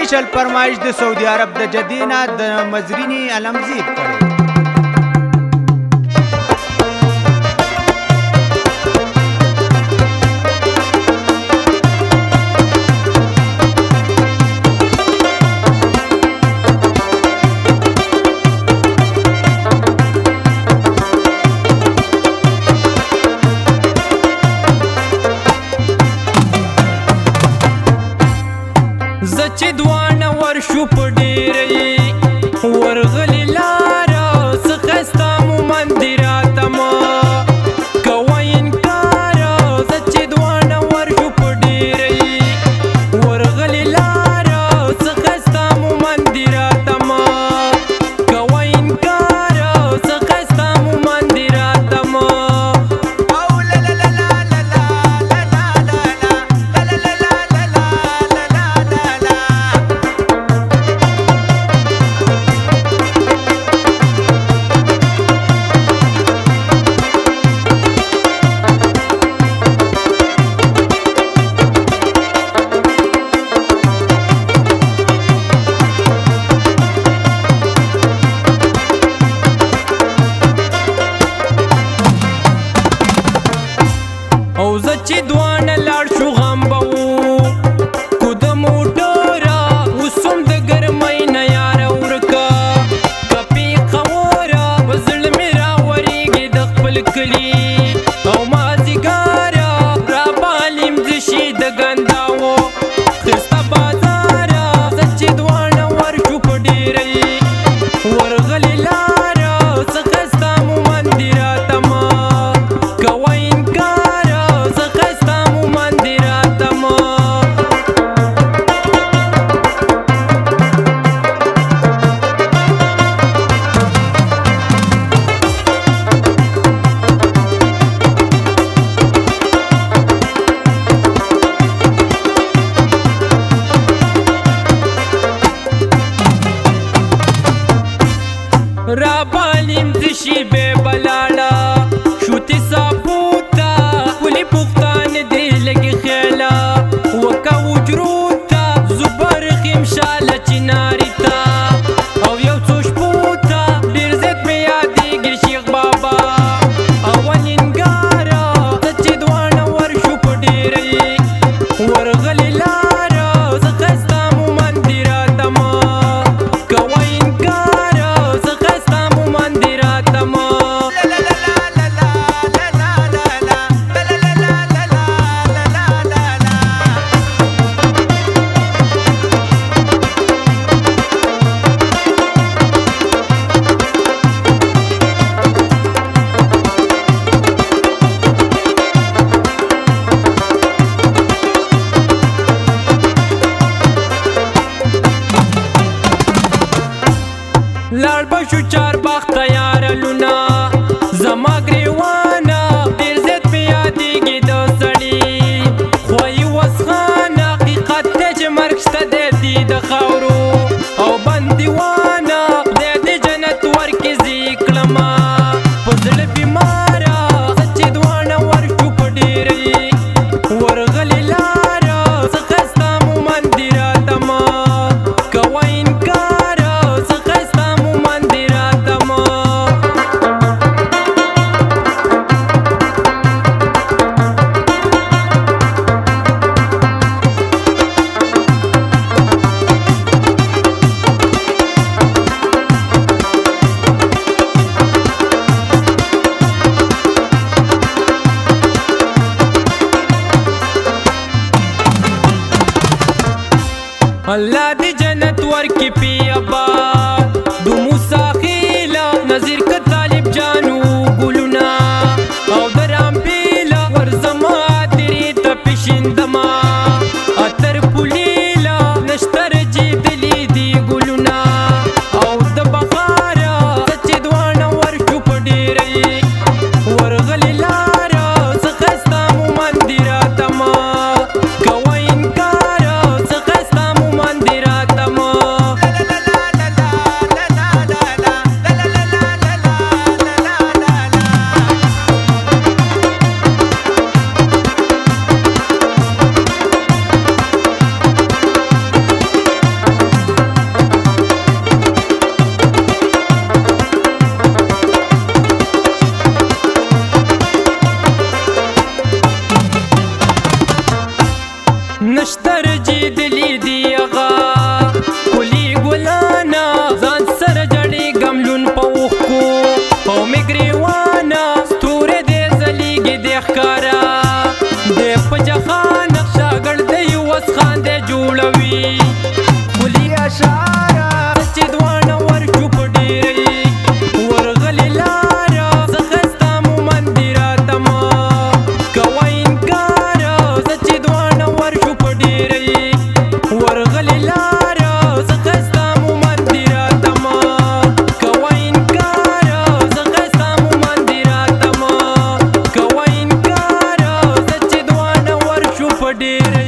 سپیشل فرمایش د سعودي عرب د جدینا د مزرینی علمزیب کړي زچ دوانه ورشو په ډیرې ورغلی لاره څخستا مو مندراته ما کوه انکار زچ دوانه ورشو په ډیرې ورغلی لاره څخستا مو مندراته ما کوه انکار څخستا مو مندراته ما او زه چې دوانه لاړ شو غم به و کو د موټره اوس هم د ګرمۍ نه یاره ورکه کپې خوره په زړه مې راورېږي د خپل کلي او مازدیګره رابالیم زه شي د ګنداوو ښایسته بازاره زه چې دوانه ورشو په ډیرۍ ورغلې لاره څه ښایسته مو مندراته ما کوه انکار رابالیم دشی بے بلالا شوتی سابوتا کلی پختان دی لگی خیلا وکا وجروتا زبر خیمشالا چناری تا او یو سوش پوتا دیر زد می یادیگی شیخ بابا اول انگارا سچی دوانا ورشو پا دیری ورغلی لارا زخستا مو مندراتا ما کوه انکارا لاړ بشو چار باغ تیار لونا زما گریوانا ډیر زیات په یادېږي د سړي خوی وسخانه حقیقت دی چې مرګ شته دی د خاورو او بندیوانه خدای دې جنت ورکړي زه یې کړمه په زړه بیماره زه چې دواړه ورشو په ډیرۍ ورغلې لاره څه ښایسته مو مندراته ما کوه انکار الله دې جنت ورکړي پی ابا د موسی خیله نظیر که طالب جانو ګلونه او د رامبیله ورځما درې ته پیشندما اتر پولیله نشتر جیب دلی دی ګلونه او د بخاره زه چې دواړه ورشو په ډیرۍ ورغلې لاره څه ښایسته مو مندراته ما کوه انکار څه ښایسته مو مندراته ما اشاره چې دوانه ورشو په ډیرې ورغلې لاره زه ښایسته مومند دې راته مه کوه انکار زه چې دوانه ورشو په ډیرې ورغلې لاره زه ښایسته مومند دې راته مه کوه انکار زه ښایسته مومند دې راته مه کوه انکار زه چې دوانه ورشو په ډیرې